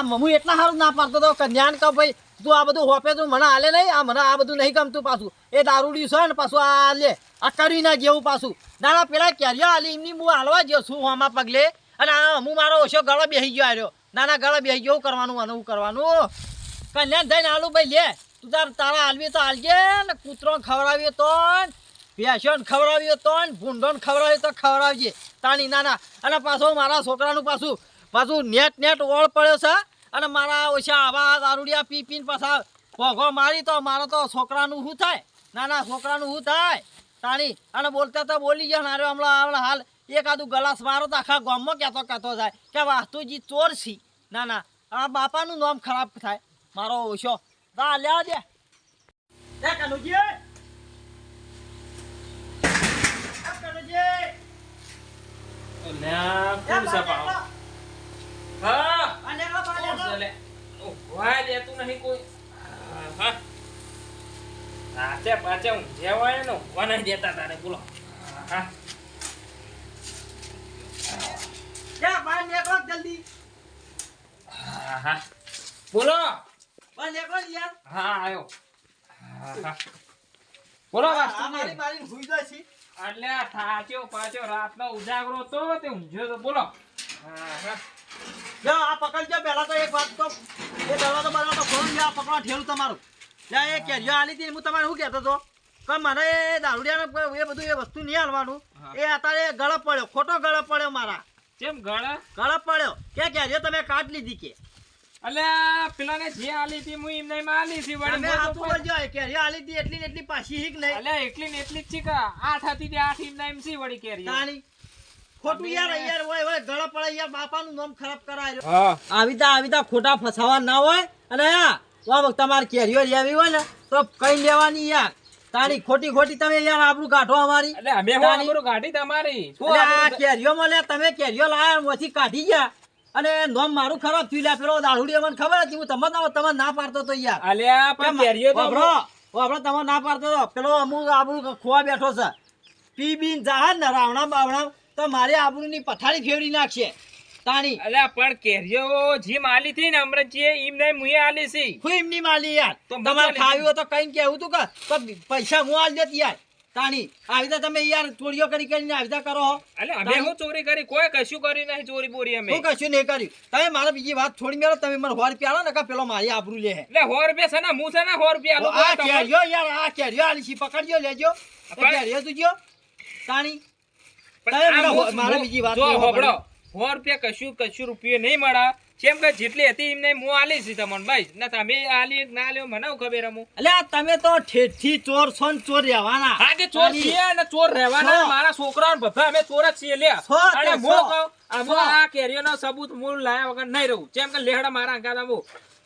હું એટલા સારું ના પાડતો તો કન્યાન કહું ભાઈ તું આ બધું હોપે તું મને હાલે નહીં આ મને આ બધું નહીં ગમતું પાછું એ દારૂડી છે ને પાછું આ લે આ કરી ના જેવું પાછું ના પેલા કેરીઓ હાલી એમની હું હાલવા ગયો છું હોમાં પગલે અને હું મારો ઓછો ગળો બેસી ગયો આવ્યો નાના ગળો બેસી ગયો કરવાનું અને હું કરવાનું કન્યાન થઈને હાલું ભાઈ લે તું તારા હાલવી તો હાલજે ને કૂતરો ખવડાવ્યો તો ભેંસોને ખવડાવ્યો તો ને ભૂંડોને ખવડાવ્યો તો ખવડાવજે તાણી નાના અને પાછું મારા છોકરાનું પાછું નેટ ઓળ પડ્યો છે અને મારા ઓછા આવા દારૂડિયા પી પીને પાછા ભોગો મારી તો મારો તો છોકરાનું શું થાય નાના છોકરાનું શું થાય તાણી અને બોલતા તો બોલી ગયા ને હમણાં હાલ એકાદું ગલાસ મારો તો આખા ગામમાં કહેતો જાય કે વાસ્તુજી ચોર છી ના આ બાપાનું નામ ખરાબ થાય મારો ઓછો તા લ્યા દે કનુજી જલ્દી બોલો યાર હા આવ્યો બોલો મારી હુઈ જાય છે એટલે થાચ્યો પાછો રાતનો ઉજાગરો તો તે ઊંઝ્યો તો બોલો જો આ પકડજો પહેલા તો એક વાત તો એ દવા તો બનાવતો ફોન લ્યા પકડવા ઠેલું તમારું લ્યા એ કેરીઓ આલી હતી હું તમારે શું કહેતો હતો કે મને એ દારૂડિયાને એ બધું એ વસ્તુ નહીં હાલવાનું એ અત્યારે ગળપ પડ્યો ખોટો ગળપ પડ્યો મારા કેમ ગળપ પડ્યો કે કેરીઓ તમે કાઢ લીધી કે અલ્યા પેલાને જે આલી હતી હું એમને આલી હતી વળી મેં આ તો બોલજો કેરીઓ આલી હતી એટલી ને એટલી પાછી હીક નહીં અલ્યા એટલી ને એટલી જ છે કે 8 હતી તે 8 એમને એમ સી વળી કેરીઓ તાણી ખોટું યાર ઓય ગળપ પડે યાર બાપાનું નામ ખરાબ કરાય આવીતા ખોટા ફસાવા ના હોય અને હા તમારે કેરીઓ લેવી હોય ને તો કઈ લેવાની યાર તારી ખોટી તમે યાર આબરૂ કાઢો અમારી એટલે અમે હું આબરૂ કાઢી તમારી આ કેરીઓ મળે તમે કેરીઓ લાયા મોથી કાઢી ગયા અને નોમ મારું ખરાબ થયું લ્યા પેલો દારૂડી મને ખબર હતી હું તમને ના પાડતો તો યાર અલ્યા પણ કેરીઓ તો આપણે તમે ના પાડતો તો પેલો અમુક આબરૂ ખોવા બેઠો છે પી બીન જાહર ને રાવણા બાવણા તો મારી આબરૂની પથારી ફેરવી નાખશે તાણી અલ્યા પણ કેરીઓ જી માલી થી ને અમરજી એમને મુએ આલી છે હું એમની માલી યાર તમારે ખાવ્યું તો કઈ કેવું તું કે પૈસા હું આલ દેત યાર તાણી આવીતા તમે યાર ચોરીઓ કરીને આવીતા કરો એટલે અમે હું ચોરી કરી કોઈ કશું કર્યું નહીં ચોરી બોરી અમે હું કશું નહીં કર્યું તમે મારા બીજી વાત છોડી મેલો તમે મને 100 રૂપિયા આલો ને કે પેલો મારી આબરૂ લે એટલે 100 રૂપિયા છે ને હું છે ને 100 રૂપિયા આલો આ કેરીઓ યાર આ કેરીઓ આલી છી પકડજો લેજો કેરીઓ તુજો તાણી મારા બીજી વાત હોબળો 100 રૂપિયા કશું રૂપિયો નહીં મળે કેમ કે જેટલી હતી એમને હું આલી છે તમને ભાઈ ના તમે આલી ના લ્યો મને ખબર અમુ એટલે તમે તો ઠેઠથી ચોર છો ને ચોર રહેવાના હા જે ચોર છીએ ને ચોર રહેવાના મારા છોકરાઓને બધા અમે ચોર જ છીએ લે અને હું કહું અમે આ કેરીઓનો સબૂત મૂળ લાયા વગર નહીં રહું જેમ કે લેહડા મારા અંગાત આવું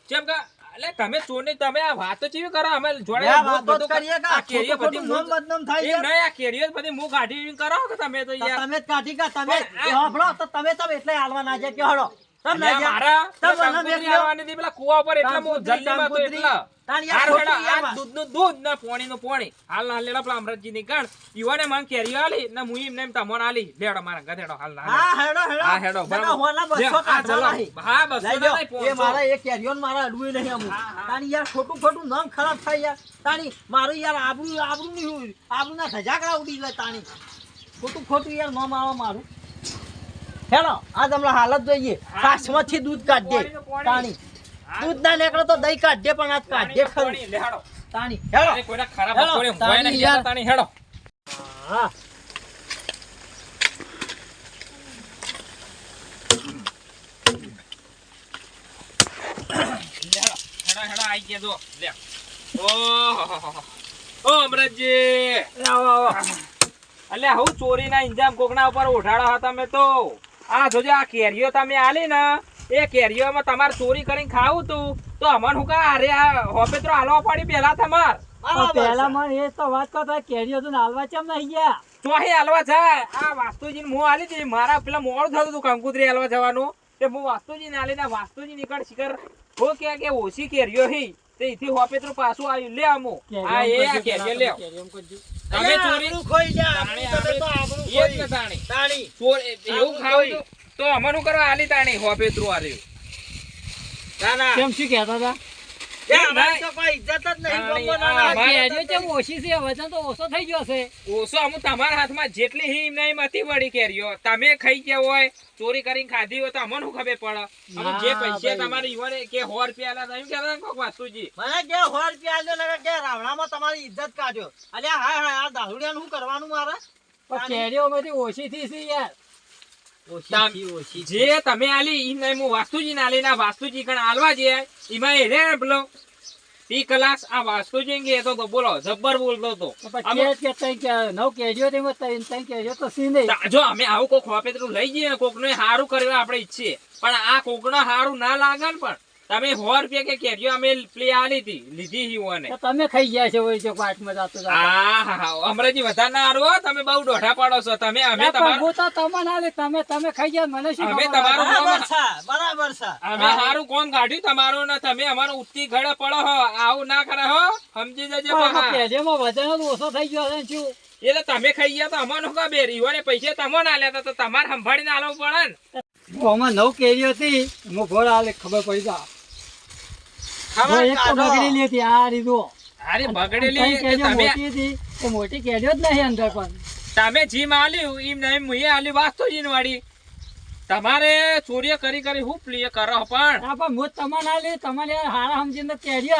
જેમ કે એટલે તમે ચોરની તમે આ વાતો ચીવી કરો અમે જોડે બધું કરીએ કે આ કેરીઓ બધી મોમ બદનામ થાય છે નહીં આ કેરીઓ બધી મું કાઢી કરો કે તમે તો યાર તમે કાઢી કે તમે હોબળો તો તમે એટલે હાલવા ના જાય કે હળો તમે મારા તમે મેલવાની દી પેલા કુવા ઉપર એટલે હું જલ્દીમાં તો એટલે દૂધ ને પાણી હાલ ના લેડા પેલા અમરતજી ની ગણ યુવાને મન કેરીઓ આલી ને મુઈ એમને તમોન આલી લેડો મારા ગધેડો હાલ ના હા હેડો હા બસ એ મારા એક કેરીઓ મારા અડવું નહીં અમુ તાણી યાર ખોટું નામ ખરાબ થાય યાર તાણી મારું યાર આબરૂ ના ધજાકડા ઉડી જાય તાણી ખોટું યાર નામ આવો મારું હેડો આજ હમણાં હાલત જોઈએ કાચમાંથી દૂધ કાઢ દે તાણી દૂધ ના નીકળે તો દહીં કાઢ દે પણ આજ કાઢ દે ખરું તાણી હેડો કોઈના ખરાબ કોણે હોય ને યાર તાણી હેડો હા હેડો આઈ ગયા જો લે ઓ અમરજી આવો અલ્યા હું ચોરીના ઇંજામ કોકના ઉપર ઉઠાડો હતા મેં તો આ જોજે આ કેરીઓ તમે આલી ને એ કેરીઓમાં તમારે ચોરી કરીને ખાવું તું તો અમન હું કા અરે આ હોપેત્રો હાલવા પડી પેલા તમાર પેલા મને એ તો વાત કરતા કેરીઓ તો હાલવા ચમ નહીં ગયા ચોહી હાલવા જાય આ વાસ્તુજીને હું આલી હતી મારા પેલા મોડું થતું હતું કંકુતરી હાલવા જવાનું તે હું વાસ્તુજીને આલી ને વાસ્તુજી નીકળ શિખર હો કે ઓછી કેરીઓ હી તે ઇથી હોપેત્રો પાછું આવ્યું લે અમો આ એ આ કેરીઓ લે તમે ચોરી ખોઈ જા તમે તો આપણું ખોઈ ને તાણી ચોર એવું ખાવ તો અમનું કરવા આલી તાણી હોપેત્રો આર્યું ના ના કેમ શું કહેતા હતા? એ અમારી તો કોઈ ઇજ્જત જ નહીં ગમો ના આ ના. કેરીઓ કેમ ઓછી છે? વજન તો ઓછો થઈ ગયો છે. ઓછો અમુક તમારા હાથમાં જેટલી હિમ નહીં મતી વળી કેરીઓ તમે ખાઈ ગયા હોય ચોરી કરીને ખાધી હોય તો અમને શું ખબર પડે અમુક જે ના, પૈસા ભાઈ. તમારે ઈવોને કે 100 રૂપિયા આલ્યા તમે કહેતા કોક વાસ્તુજી મને કે 100 રૂપિયા આલજો ને કે રાવણામાં તમારી ઇજ્જત કાઢ્યો. અલ્યા હાય હાય આ દારૂડિયાનું શું કરવાનું મારે? પણ કેરીઓમાંથી ઓછી થઈ છે યાર. ઓછી જે તમે આલી ઈ નહીં હું વાસ્તુજી ના આલી ના વાસ્તુજી કણ આલવા જે એમાં એ રે પેલો 30 કલાક આ વાસ્તુજી કે તો બોલો જબ્બર બોલતો તો તો પછી કે તઈ કે 9 કેરીઓ તેમાં તઈ કેરીઓ તો સી નહીં. જો અમે આવું કોક હોપેતરું લઈ જઈએ કોક નું હારું કરવા આપણે ઈચ્છીએ પણ આ કોક નો હારું ના લાગે ને પણ તમે 100 રૂપિયા કે કેરીઓ અમે પ્લે આલી હતી લીધી હી ઓને તો તમે ખાઈ ગયા છો હોય છે પાટમાં જાતો જાતો. આ અમરેજી વધારે ના હારું હો તમે બહુ દોઢા પાડો છો તમે અમે પણ તમારું હું તો તમને આલે, તમે ખાઈ ગયા મને શું અમે ખબર? તમારું બરાબર છે બરાબર છે. અમે હારું કોમ કાઢ્યું તમારું ને તમે અમારો ઉત્તી ઘડે પડો હો આવું ના કરે હો સમજી જજો પણ પાછા. કેરીઓમાં વજન જ ઓછો થઈ ગયો છે ને શું? એટલે તમે ખાઈ ગયા તો અમારું શું ખબર ઈવોને પૈસા તમને આલ્યા હતા તો તમારે સંભાળીને આલવું પડે ને આમાં 9 કેરીઓ હતી હું ઘોડ આલે ખબર પડી જા. ખબર એક તો કાઢો. બગડેલી હતી આ રીતો. અરે તઈ બગડેલી કેરીઓ તમે મોટી હતી એ મોટી કેરીઓ જ નહીં અંદર પણ. તમે જીમ આલ્યું એમ નહીં મુએ આલ્યું વાસ્તુજીન વાળી તમારે ચોરીઓ કરી કરી હું પ્લે કરો પણ હા પણ હું તમને આલી, તમને હારા સમજીને કેરીઓ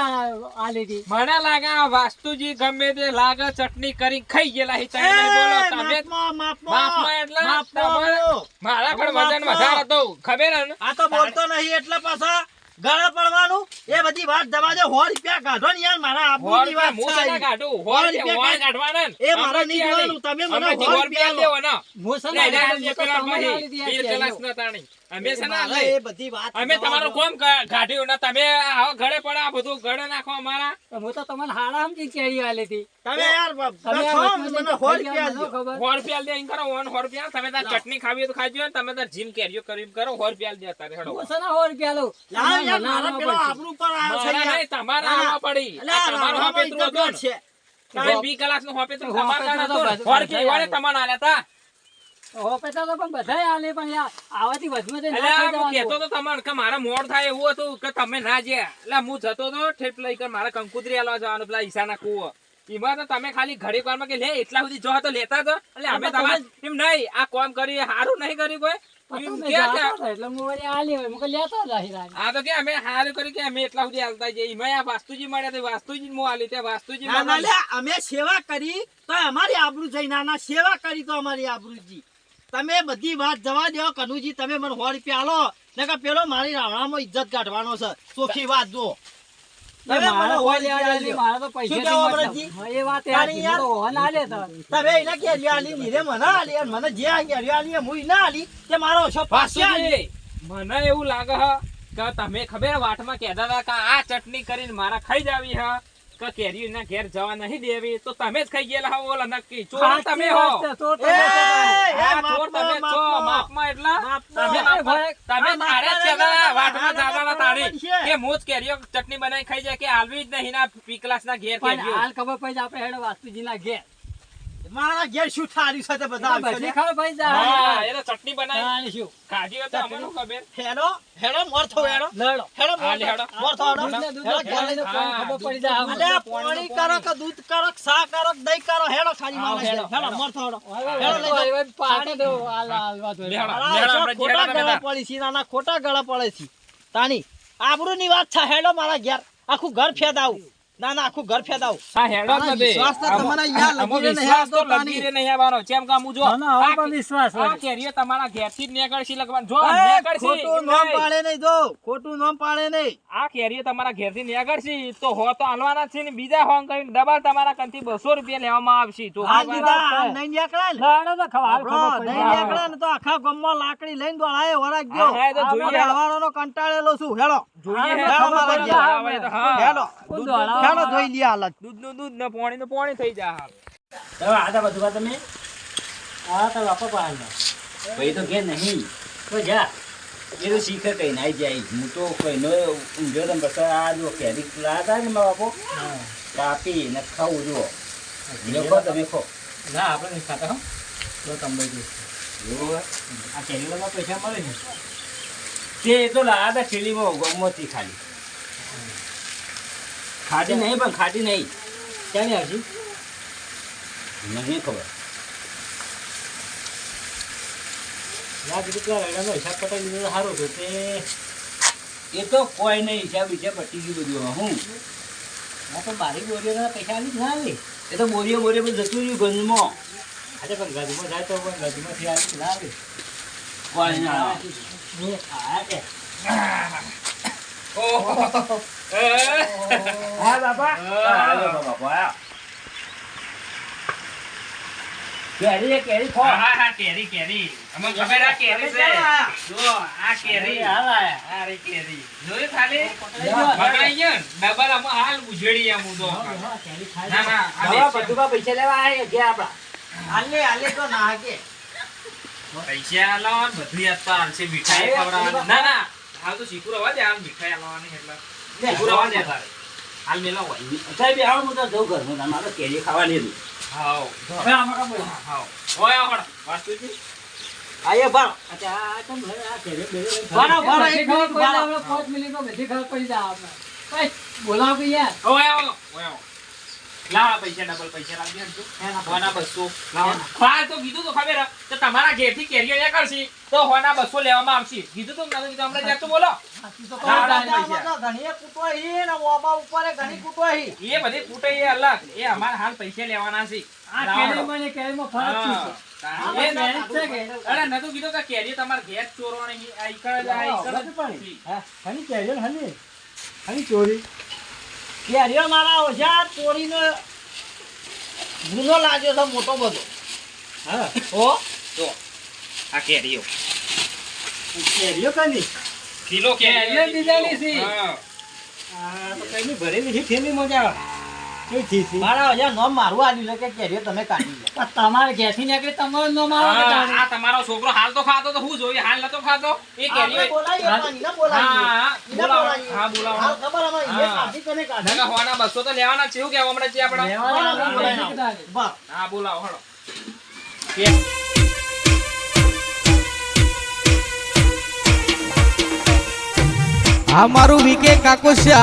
આલી હતી. મને લાગે આ વાસ્તુજી ગમે તે લાગે ચટણી કરી ખાઈ ગયેલા હી તમે નહીં બોલો તમે માપમાં એટલે તમારે- મારા પણ વજન વધારે હતું ખબર હે ને આ તો બોલતો નહીં એટલે પાછા ગળે પડવાનું એ બધી વાત જવા દે. 100 રૂપિયા કાઢો ને યાર મારા આબરૂની વાત હું છે શેના આ. કાઢું? 100 રૂપિયા હોર કાઢવાના ને. એ મારે નહીં હમણાંથી જોવાનું. તમે મને હમણાંથી 100 હોર રૂપિયા દેવો ને. હું છે ને લઈ જાય આલી જે તો પેલા તમને ભાઈ, આલી હતી આ 20 કેરીઓ. કલાક ના તાણી. અમે છે ને મારે લઈ. એ બધી વાત અમે જવા તમારું દો. કોમ કાઢ્યું ને તમે આવો ઘરે પડે આ બધું ઘરે નાખો અમારા તો હું તો તમને હારા સમજી કેરીઓ આલી હતી. તમે યાર તમે બેઠો, આ મને વચમાં 100 ખાઈ ગયા, રૂપિયા મને આલજો. ખબર. 100 રૂપિયા દે એમ કરો 100 રૂપિયા તમે તાર ચટણી ખાવી હોય તો ખાજો ને તમે તાર જીમ કેરીઓ કરી એમ કરો 100 રૂપિયા દે તારે હેડો હું છે ને 100 રૂપિયા લઉં. યાર, તમારે યાર, મને મારા આલવા પેલો પડશે. આબરૂ પર આવ્યો છે મારા યાર. નહીં, તમારે ના, આવવા પડી એટલે આ તમારું રાવણામાં હોપેતરું ઇજ્જત હતું ને. છે. તમે 20 કલાકનું હોપેતરું હોપેતરું તમારે કાન તો હતું ને. બધા 100 રૂપિયા ઈવાળે તમને આલ્યા તા. હોપેતા તો પણ બધાય આલે પણ યાર આવાથી વધમાં તો ના એટલે ખાઈ હું કહેતો જવાનું. તો તમને કે મારે મોડ થાય એવું હતું કે તમે ના જ્યા એટલે હું જતો તો ઠેપ લઈ કે મારે કંકુતરી આલવા જવાનું પેલા ઈશાના કૂવો એમાં તો તમે ખાલી ઘડીક વારમાં કે લે એટલા સુધી જો તો લેતા તો એટલે અમે પણ તમારે એમ નહીં આ કામ કરી સારું નહીં કર્યું કોઈ પણ એમ તમે કે જાતા હતા એટલે હું વળી આલી હોય. મું કહું લેતા જ રહી રાખ. આ તો કે અમે સારું કર્યું કે અમે એટલા સુધી હાલતા જઈએ એમાં આ વાસ્તુજી મળ્યા તો વાસ્તુજી હું આલી ત્યાં વાસ્તુજી ના, ના, લે, અમે સેવા કરી તો અમારી આબરૂ જઈ ના સેવા કરી તો અમારી આબરૂજી. તમે બધી વાત જવા દો કનુજી, તમે મને 100 રૂપિયા આલો ને કે પેલો મારી રાવણામાં ઇજ્જત કાઢવાનો છે. ચોખ્ખી વાત જો તમે મને મારે 100 કોઈ રૂપિયા લેવા દેવા નહીં, આલજો. મારે તો પૈસા શું થી કહેવો મતલબ. અમરજી? હા, એ વાત એ તારી સાચી. યાર. હું તો હોન આલે તો. તમે એને કેરી આલી નીરે મને આલી અને મને જે આ કેરી આલી એ મુઈ ના આલી તે મારો છો પાછી આલી. વાસ્તુજી મને એવું લાગે હ કે તમે ખબર વાટમાં કહેતા હતા કે આ ચટણી કરીને મારા ખાઈ જાવી હ કે કેરીના ઘેર જવા નહીં દેવી તો તમે જ ખાઈ ગયેલા હો ઓલા નક્કી ચોર તમે હો ચોર તો એ, તમે. આ ચોર તમે છો માપમાં એટલા તમે માપમાં- તમે તારે જ કહેતા વાટમાં જાવાના તારી કે મોજ કેરીઓ ચટણી બનાવી ખાઈ જાય કે આલવી જ નહીં ના પીકલાસના ઘેર પણ કેરીઓ હાલ ખબર પડી જાય આપણે હેડો વાસ્તુજીના ઘેર. મારા ઘેર શું ઠાર્યું છે તે બધા આવશે બધી ને. ખબર પડી હા જાય. એને ચટણી બનાવી તાણી શું? ખાધી હોય તો અમને શું ખબર હેડો હેડો મોરથો હેડો લડો. હેડો હા, લે, હેડો. મોરથો હેડો દૂધને હેડો દૂધને ઘેર લઈને પાણી હા, ખબર પડી જાય. અલે પાણી કરો કે દૂધ કરો કે શા કરો કે દહીં કરો હેડો ખાલી હા, માણસ હેડો, હેડો હેડો. મોરથો હેડો હવે હેડો લઈ જાઓ. હવે પાણી દો. હાલવા દો. લે, હેડો. મારા હેડો, શું આપણે ખોટા હેડો, ગળા હેડો. પડી છે નાના ખોટા ગળા પડે છે તાની આબરૂની વાત છે હેડો મારા ઘેર આખું ઘર ફેદાવું ના ના આખું ઘર ફેદાવું હા હેડો જ આના નથી. વિશ્વાસ તો તમને યાર આમાં લગી રહે નહીં વિશ્વાસ તો આવતો તાની. લગી રહે નહીં આવવાનો. જેમ કે આમું જો ના, ના, હવે આ પણ વિશ્વાસ આ હોય. કેરીઓ તમારા ઘેરથી જ નીકળશે લગભગ. જો એ, નીકળશે, ખોટું એમ નામ નહીં. પાડે નહીં જો ખોટું નામ પાડે નહીં આ કેરીઓ તમારા ઘેરથી નીકળશે તો હો તો હાલવાના જ છે ને બીજા હોંગ કરીને ડબલ તમારા કંથી 200 રૂપિયા લેવામાં આવશે. તો હાલ વાત દીધા છે. હાલ નહીં નીકળે ને લડો તો ખબર હાલ આપણો ખબર પડી નહીં જાય. નીકળે ને તો આખા ગામમાં લાકડી લઈને દોડાય વરાગ ગયો હા, એ તો આ જોઈએ. હળવાનો કંટાળેલો છું હેડો જોઈએ હા, હે. હેડો મારા ખબર ઘેર. પડે. હવે તો હા. હેડો કોણ દોડાવે? હેડો ધોઈ લે હાલત દૂધનું દૂધ ને પાણીનું પાણી થઈ જાય હાલ. હવે આધા બધું તમે આ તો વાપો પાડો. ભાઈ તો કે નહીં તો જા. એ તો શીખે કઈ નાઈ જાય હું તો કઈ નો ઊંઘ્યો તો બસ આ જો કેરી લાતા ને મારા બાપો કાપી ને ખાવું જુઓ ખો તમે ખો ના આપણે નહીં ખાતા હો. તો તમે એવું હોય? આ કેરીઓમાં પૈસા મળે ને. તે તો લાયા હતા થેલીમાં ગમમાંથી ખાલી ખાટી નહીં પણ ખાટી નહીં ક્યાંની આવશે નહીં ખબર ના કીધું પેલા રડાનો હિસાબ પટાવી દીધો તો સારું હતું તે એ તો કોઈ નહીં હિસાબ હિસાબ પટી ગયું બધું હું આ તો બારી બોરીઓના પૈસા આલી જ ના આલી એ તો બોરીઓ બોરીઓ બધું જતું રહ્યું ગંજમાં આજે પણ ગજમાં જાય તો પણ ગજમાંથી આલી ના આવે કોઈ ના આ કે ઓહો. હા બાપા કેરી કેરી ખો હા, હા, કેરી, કેરી. અમને ખબર આ કેરી છે. જો, આ કેરી. આ રી કેરી. જોયું ખાલી? બગડાઈ ગયો ને? ડબલ આમાં હાલ ઉજળી આમ ઊંધો. ના, ના, આ બાબા બેસ્યો. બધું પૈસા લેવા આવે ગયા આપડા આલે આલે તો ના કે પૈસા આલવા ને બધું યાદ તો હાલશે. મીઠાઈ ખવડાવવાની. ના, ના, હાલ તો શીખું રવા દે. હાલ મીઠાઈ આલવાની એટલે. શીખું રવા દે તારે. હાલ મેલા હોય. સાહેબ આવો હું તો જઉં ઘરમાં મારે કેરી ખાવાની હતી હાવ. હવે આમાં કા હાવ. હોય આવડ. વાસ્તુજી. આયે ભરો અચ્છા, આ તો મને આ ઘરે બેરે લઈને ભરો, ભરો, બધી એક ખબર મિનિટ પડી ભરો. જાય, આપણે 5 મિનિટમાં બધી ખબર પડી જાય આપણે. ભાઈ, બોલાવો કે યાર. હોય આવો. હોય આવો. લાવો પૈસા ડબલ પૈસા લાવી દેજો. હોના 200 લાવો. હા તો કીધું તો ખબર હે. તો તમારા ઘેરથી કેરીઓ લે કરશી તો હોના 200 લેવામાં આવશે. કીધું તો નતું કીધું હમણાં જાતું બોલો. ઘણી કૂટવાઈ ને ઓબા ઉપર ઘણી કૂટવાઈ એ બધી કૂટે એ અલગ. એ અમારા હાલ પૈસા લેવાના છે. આ લાવો. કેરીમાં ને કેરીમાં ફરક શું છે? હા. એ મેરેજ છે કે? અરે નતું કીધું કે કેરી તમારા ઘેર ચોરવાની આ ઈકડ જ આ ઈકડ જ. હની કેરીઓ હની હની ચોરી કેરીઓ મારા ઓછા ચોરીનો ગુનો લાગ્યો છે મોટો બધો હા ઓ જો આ કેરીઓ કેરીઓ કની કિલો કેરીઓ દીધેલી છે. હા. આ તો કઈની ભરેલી છે થેલી મજા આવે કઈ થી થી મારા ઓછા નોમ મારું આલ્યું છે કે કેરીઓ તમે કાઢી લો પણ તમારે ઘેરથી નીકળી તમારું નામ આવે કે તારું? આ તમારો છોકરો હાલ તો ખાતો તો હું જોઈએ હાલ નતો ખાતો એ આપણે કેરીઓ બોલાવીએ પણ ઈને બોલાવીએ હા, ઈને બોલાવો. બોલાવીએ. હા, બોલાવો. હાલ ખબર અમારે ઈને હા. કાઢી તમે કાઢી નકા હોના 200 તો લેવાના છે એવું કેવા હમણાં છે આપણે લેવાના બોલાવો, બોલાવો. બોલાવો. બસ હા બોલાવો હળો આ મારું વીકે કાકો છે.